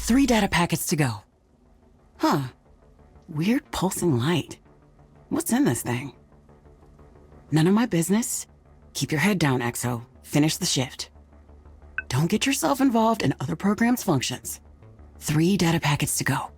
3 data packets to go. Huh. Weird pulsing light. What's in this thing? None of my business. Keep your head down, Exo. Finish the shift. Don't get yourself involved in other programs' functions. 3 data packets to go.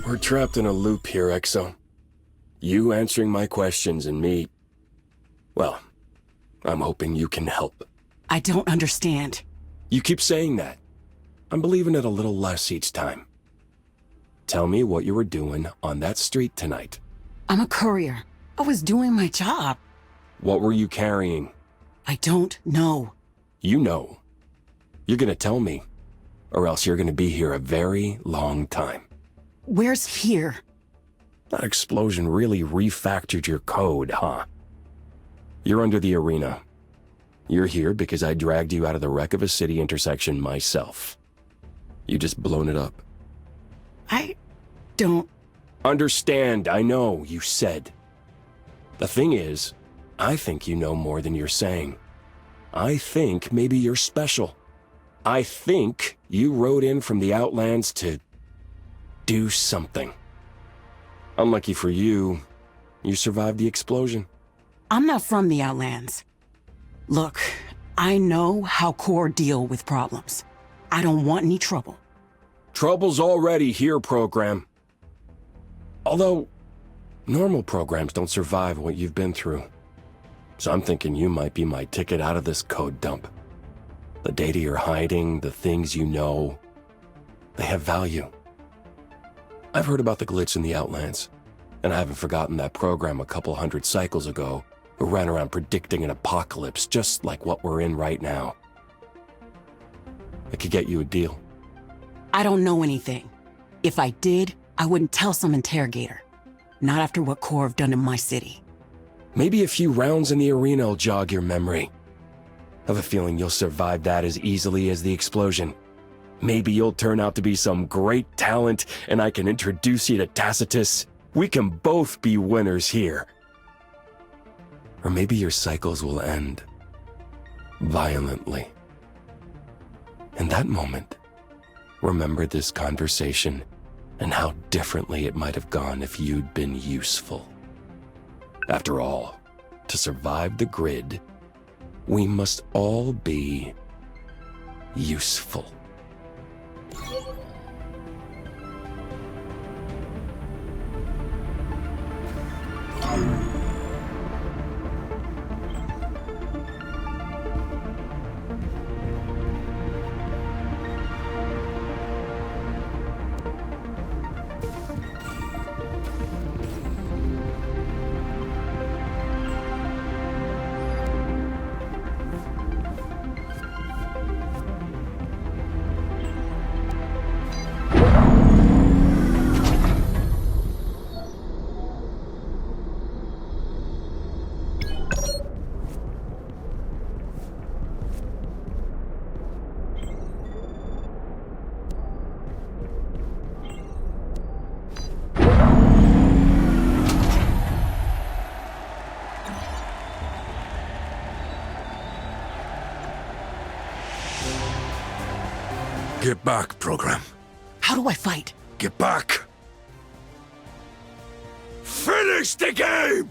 We're trapped in a loop here, Exo. You answering my questions and me... Well, I'm hoping you can help. I don't understand. You keep saying that. I'm believing it a little less each time. Tell me what you were doing on that street tonight. I'm a courier. I was doing my job. What were you carrying? I don't know. You know. You're gonna tell me, or else you're gonna be here a very long time. Where's here? That explosion really refactored your code, huh? You're under the arena. You're here because I dragged you out of the wreck of a city intersection myself. You just blown it up. I don't... Understand, I know, you said. The thing is, I think you know more than you're saying. I think maybe you're special. I think you rode in from the Outlands to do something. Unlucky for you, you survived the explosion. I'm not from the Outlands. Look, I know how Core deal with problems. I don't want any trouble. Trouble's already here, program. Although, normal programs don't survive what you've been through. So I'm thinking you might be my ticket out of this code dump. The data you're hiding, the things you know, they have value. I've heard about the glitch in the Outlands, and I haven't forgotten that program a couple hundred cycles ago who ran around predicting an apocalypse just like what we're in right now. I could get you a deal. I don't know anything. If I did, I wouldn't tell some interrogator. Not after what Core have done in my city. Maybe a few rounds in the arena will jog your memory. I have a feeling you'll survive that as easily as the explosion. Maybe you'll turn out to be some great talent, and I can introduce you to Tacitus. We can both be winners here. Or maybe your cycles will end violently. In that moment, remember this conversation and how differently it might have gone if you'd been useful. After all, to survive the grid, we must all be useful. Get back, program. How do I fight? Get back! Finish the game!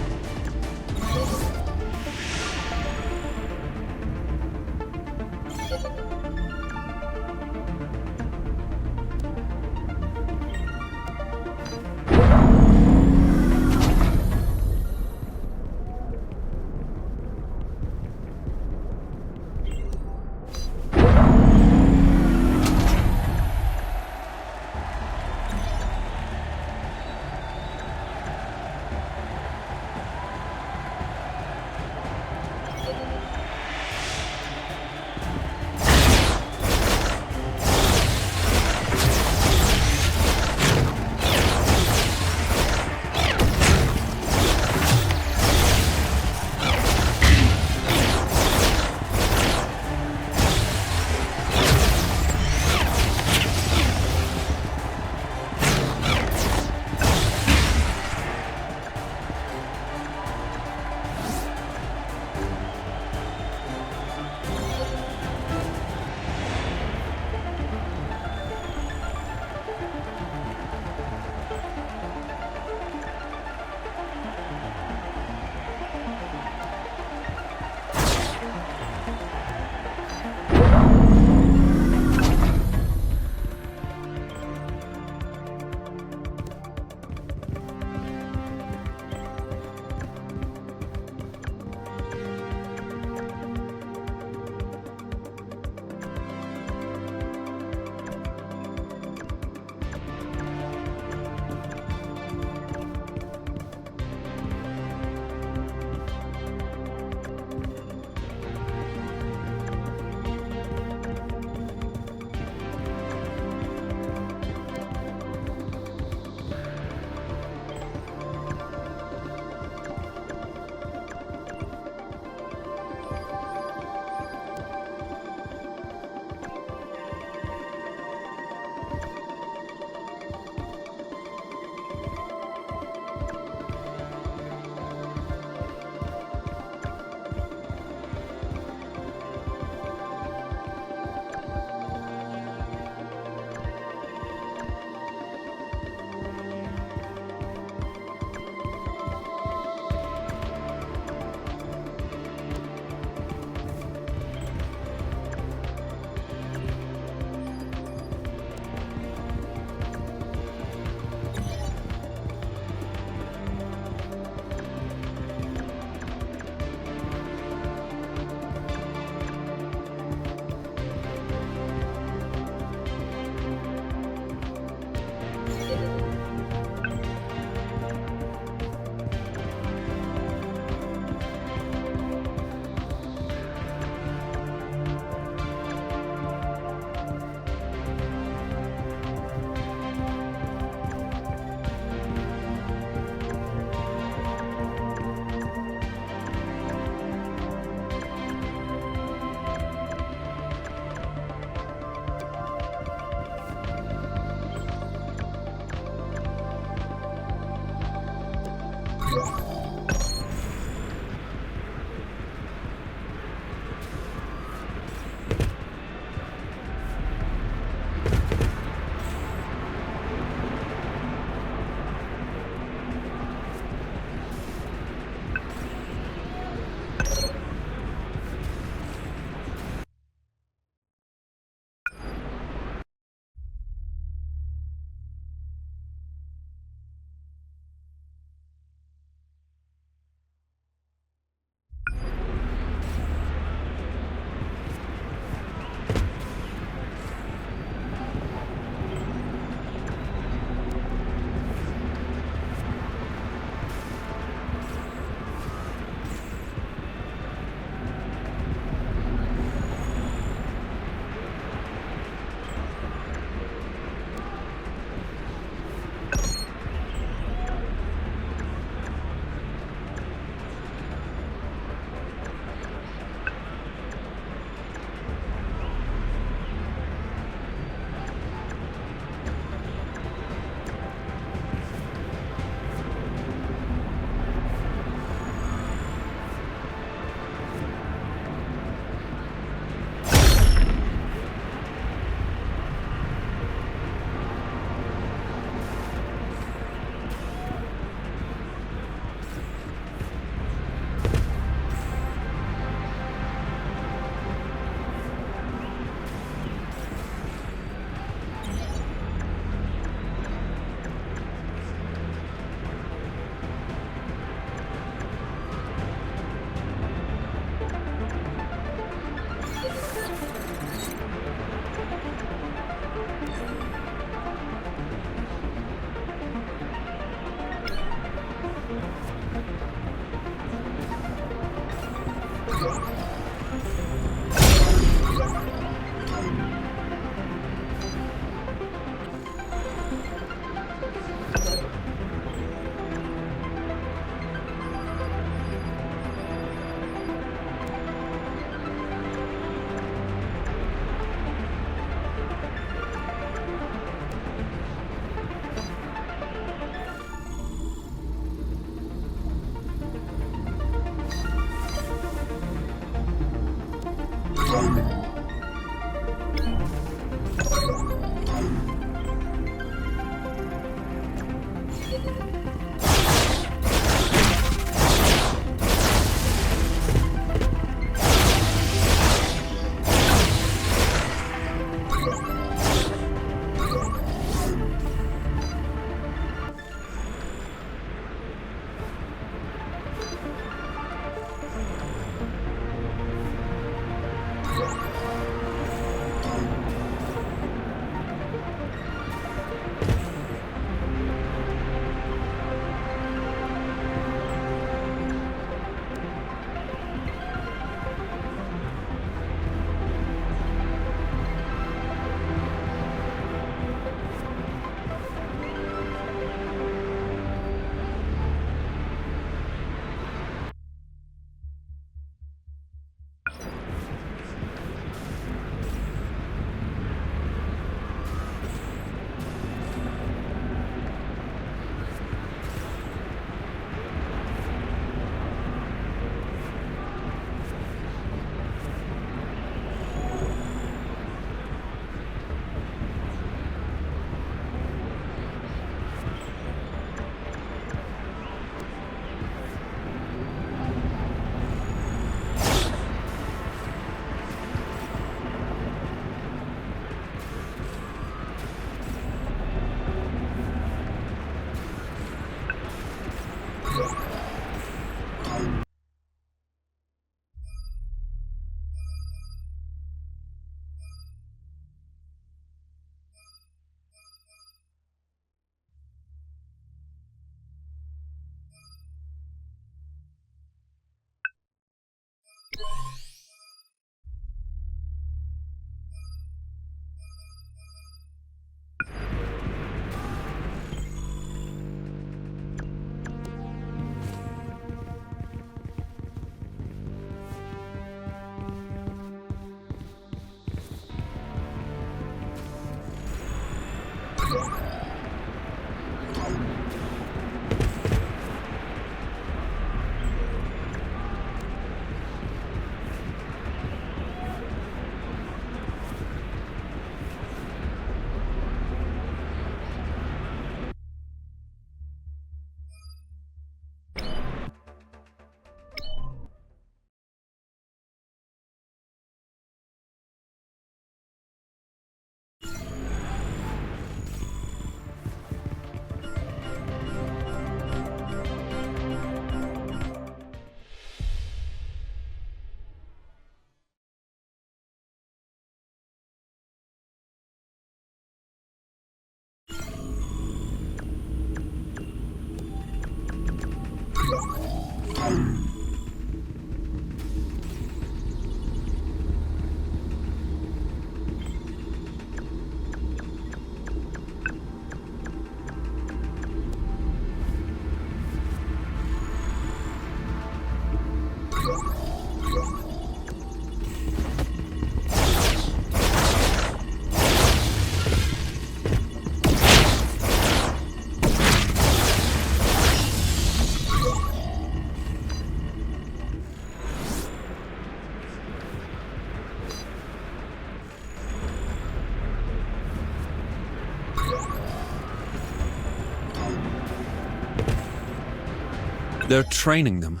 They're training them,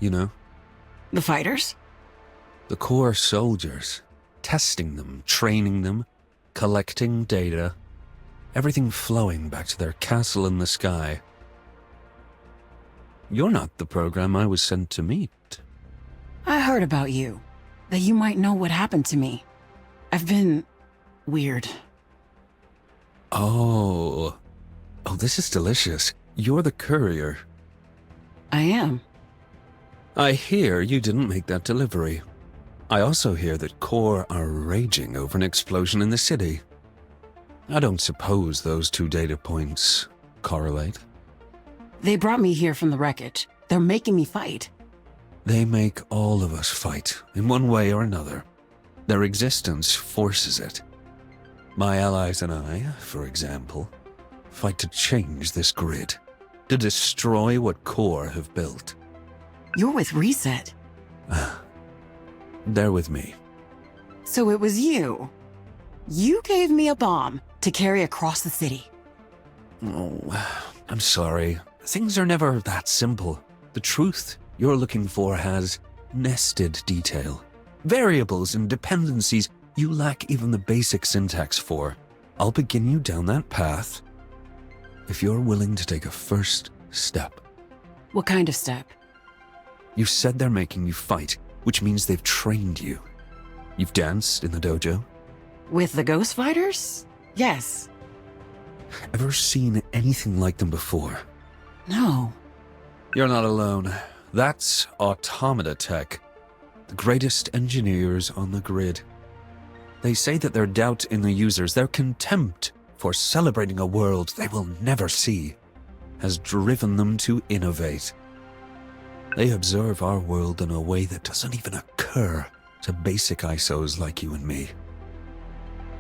you know, The fighters? the core soldiers. Testing them, training them, collecting data. Everything flowing back to their castle in the sky. You're not the program I was sent to meet. I heard about you. That you might know what happened to me. I've been... weird. Oh, this is delicious. You're the courier. I am. I hear you didn't make that delivery. I also hear that Core are raging over an explosion in the city. I don't suppose those two data points correlate. They brought me here from the wreckage. They're making me fight. They make all of us fight, in one way or another. Their existence forces it. My allies and I, for example, fight to change this grid, to destroy what Core have built. You're with Reset. They're with me. So it was you. You gave me a bomb to carry across the city. Oh, I'm sorry. Things are never that simple. The truth you're looking for has nested detail. Variables and dependencies you lack even the basic syntax for. I'll begin you down that path if you're willing to take a first step. What kind of step? You said they're making you fight, which means they've trained you. You've danced in the dojo? With the ghost fighters? Yes. Ever seen anything like them before? No. You're not alone. That's Automata Tech, the greatest engineers on the grid. They say that their doubt in the users, their contempt for celebrating a world they will never see, has driven them to innovate. They observe our world in a way that doesn't even occur to basic ISOs like you and me.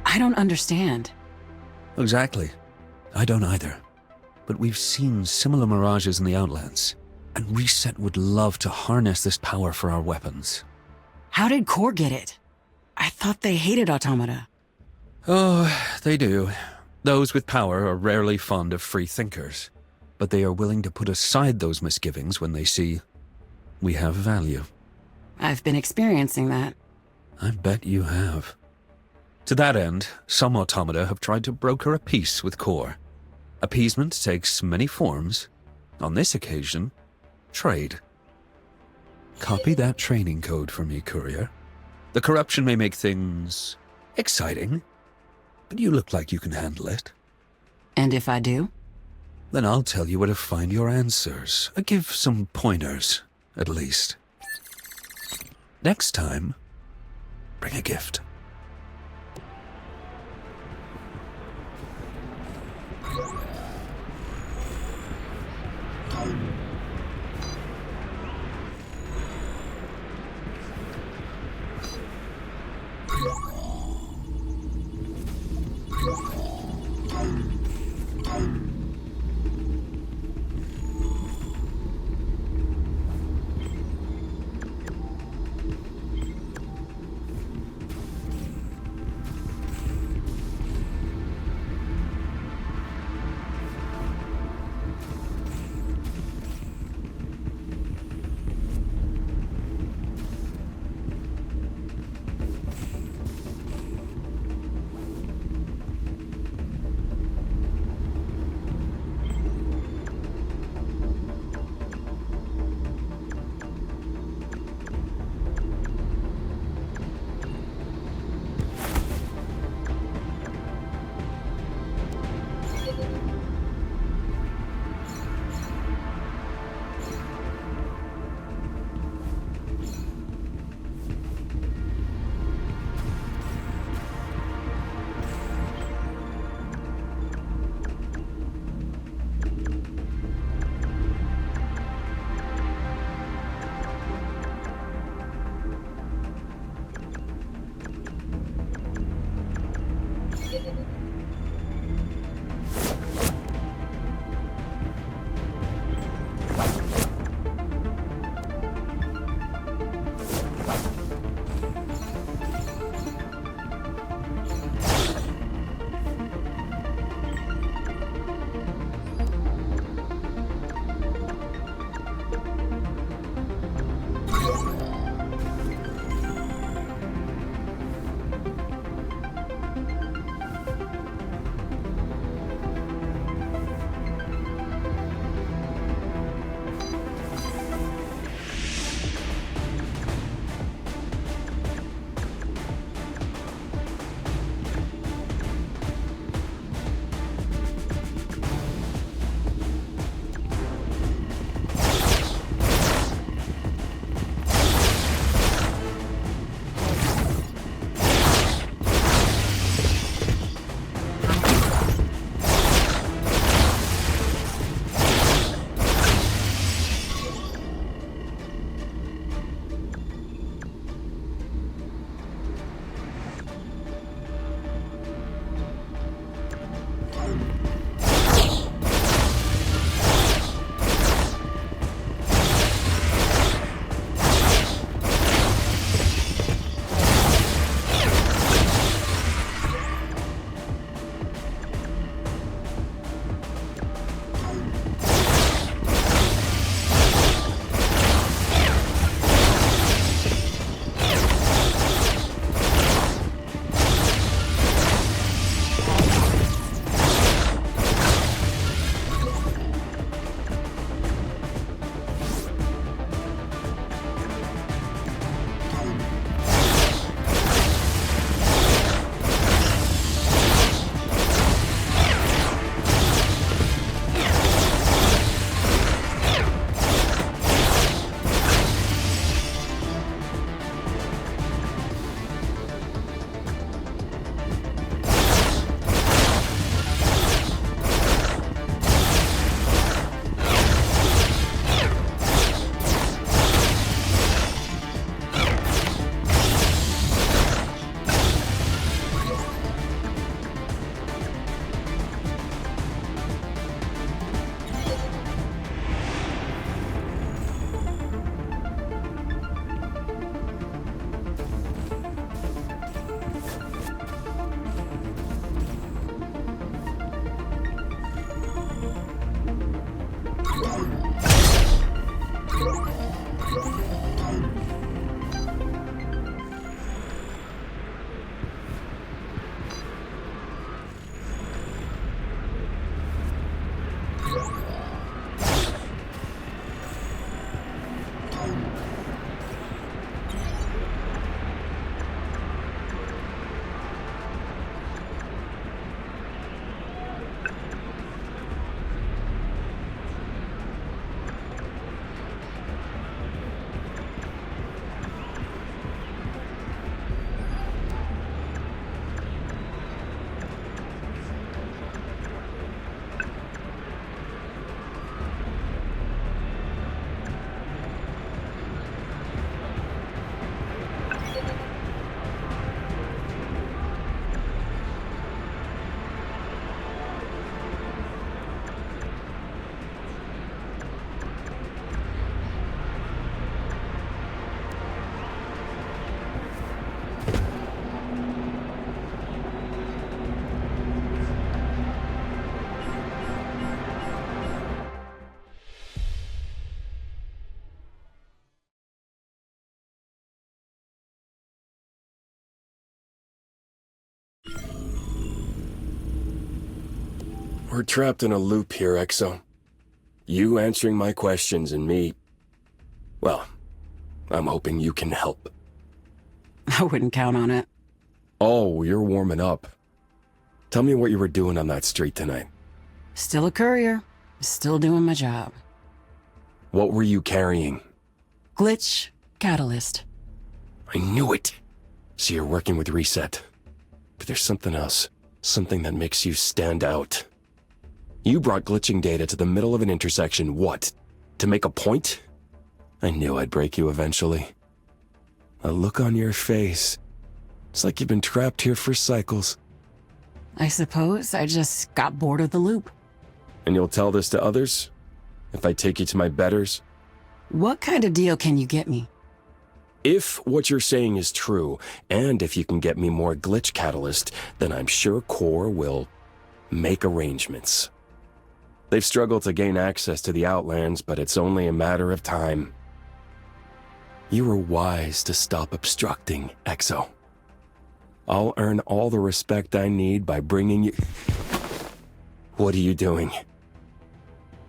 I don't understand. Exactly. I don't either. But we've seen similar mirages in the Outlands, and Reset would love to harness this power for our weapons. How did Core get it? I thought they hated automata. Oh, they do. Those with power are rarely fond of free thinkers, but they are willing to put aside those misgivings when they see we have value. I've been experiencing that. I bet you have. To that end, some automata have tried to broker a peace with Core. Appeasement takes many forms. On this occasion, trade. Copy that training code for me, courier. The corruption may make things exciting, but you look like you can handle it. And if I do? Then I'll tell you where to find your answers. Give some pointers, at least. Next time, bring a gift. We're trapped in a loop here, Exo. You answering my questions and me... Well, I'm hoping you can help. I wouldn't count on it. Oh, you're warming up. Tell me what you were doing on that street tonight. Still a courier. Still doing my job. What were you carrying? Glitch catalyst. I knew it! So you're working with Reset. But there's something else. Something that makes you stand out. You brought glitching data to the middle of an intersection, what? To make a point? I knew I'd break you eventually. A look on your face. It's like you've been trapped here for cycles. I suppose I just got bored of the loop. And you'll tell this to others? If I take you to my betters? What kind of deal can you get me? If what you're saying is true, and if you can get me more glitch catalyst, then I'm sure Core will make arrangements. They've struggled to gain access to the Outlands, but it's only a matter of time. You were wise to stop obstructing, Exo. I'll earn all the respect I need by bringing you... What are you doing?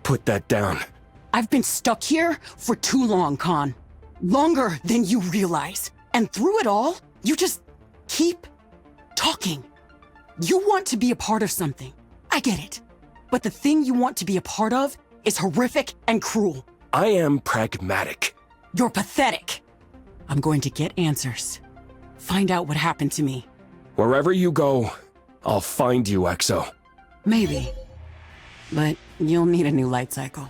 Put that down. I've been stuck here for too long, Khan. Longer than you realize. And through it all, you just keep talking. You want to be a part of something. I get it. But the thing you want to be a part of is horrific and cruel. I am pragmatic. You're pathetic. I'm going to get answers. Find out what happened to me. Wherever you go, I'll find you, Exo. Maybe. But you'll need a new light cycle.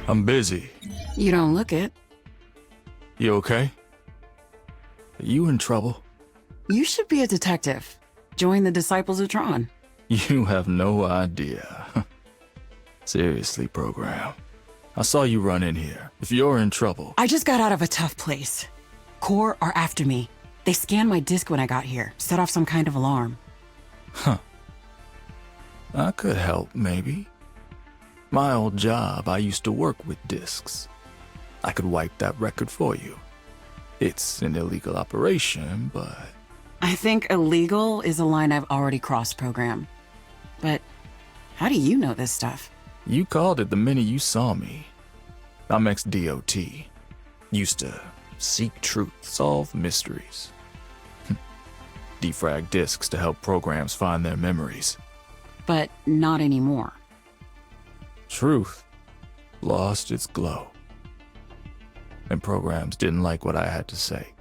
I'm busy. You don't look it. You okay? Are you in trouble? You should be a detective. Join the Disciples of Tron. You have no idea. Seriously, program. I saw you run in here. If you're in trouble... I just got out of a tough place. Core are after me. They scanned my disk when I got here, set off some kind of alarm. Huh. I could help, maybe. My old job, I used to work with disks. I could wipe that record for you. It's an illegal operation, but... I think illegal is a line I've already crossed, program. But how do you know this stuff? You called it the minute you saw me. I'm ex-DOT. Used to seek truth, solve mysteries. Defrag disks to help programs find their memories. But not anymore. Truth lost its glow. And programs didn't like what I had to say.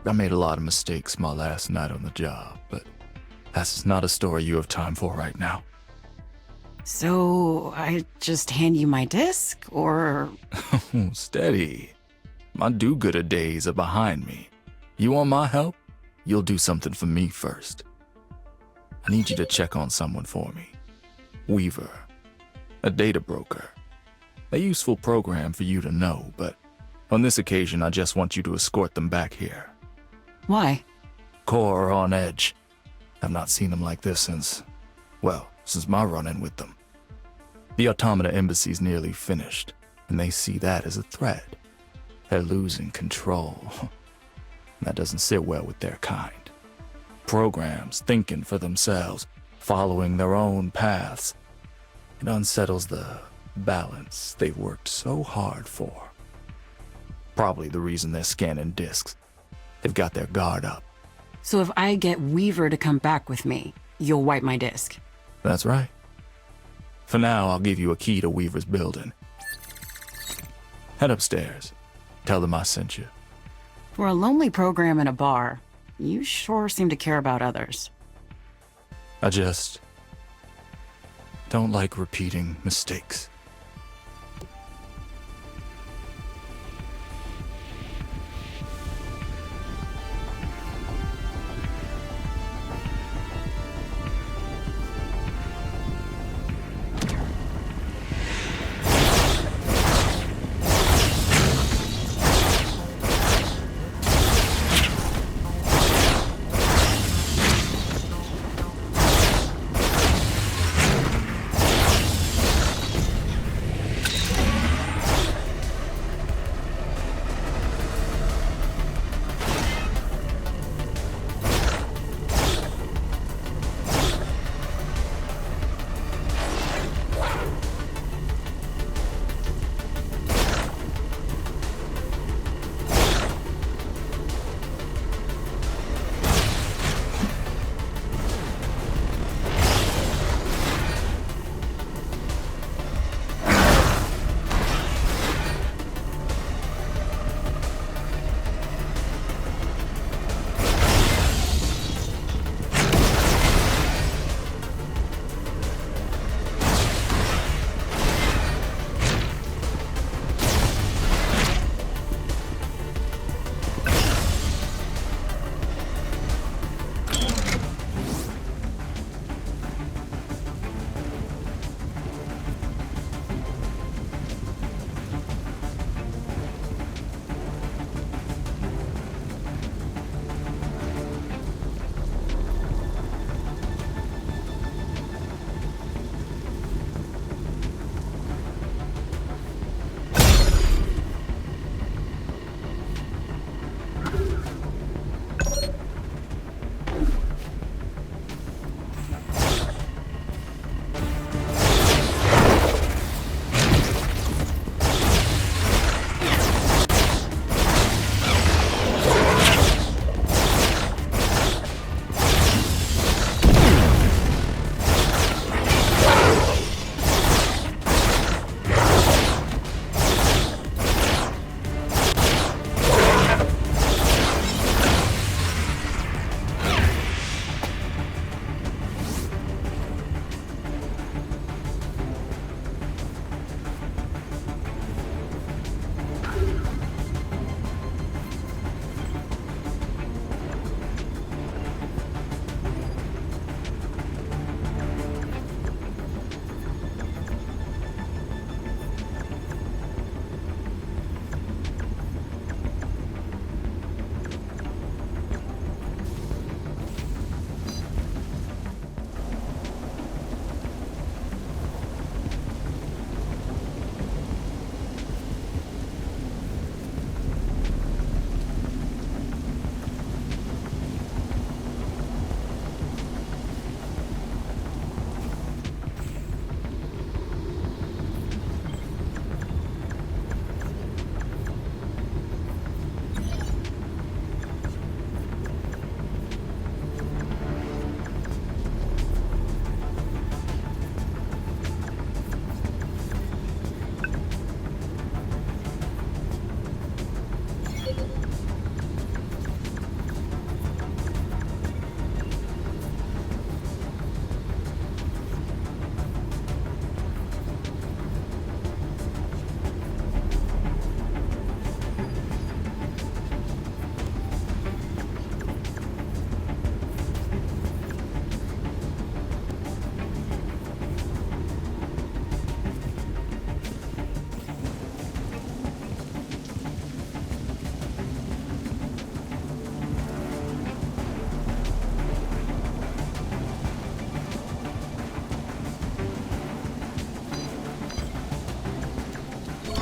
I made a lot of mistakes my last night on the job, but that's not a story you have time for right now. So I just hand you my disc, or... Steady. My do-gooder days are behind me. You want my help? You'll do something for me first. I need you to check on someone for me. Weaver. A data broker. A useful program for you to know, but on this occasion I just want you to escort them back here. Why? Core are on edge. I've not seen them like this since my run-in with them. The Automata embassy's nearly finished, and they see that as a threat. They're losing control. That doesn't sit well with their kind. Programs thinking for themselves, following their own paths. It unsettles the balance they've worked so hard for. Probably the reason they're scanning disks. They've got their guard up. So if I get Weaver to come back with me, you'll wipe my disc. That's right. For now, I'll give you a key to Weaver's building. Head upstairs. Tell them I sent you. For a lonely program in a bar, you sure seem to care about others. I just don't like repeating mistakes.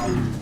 you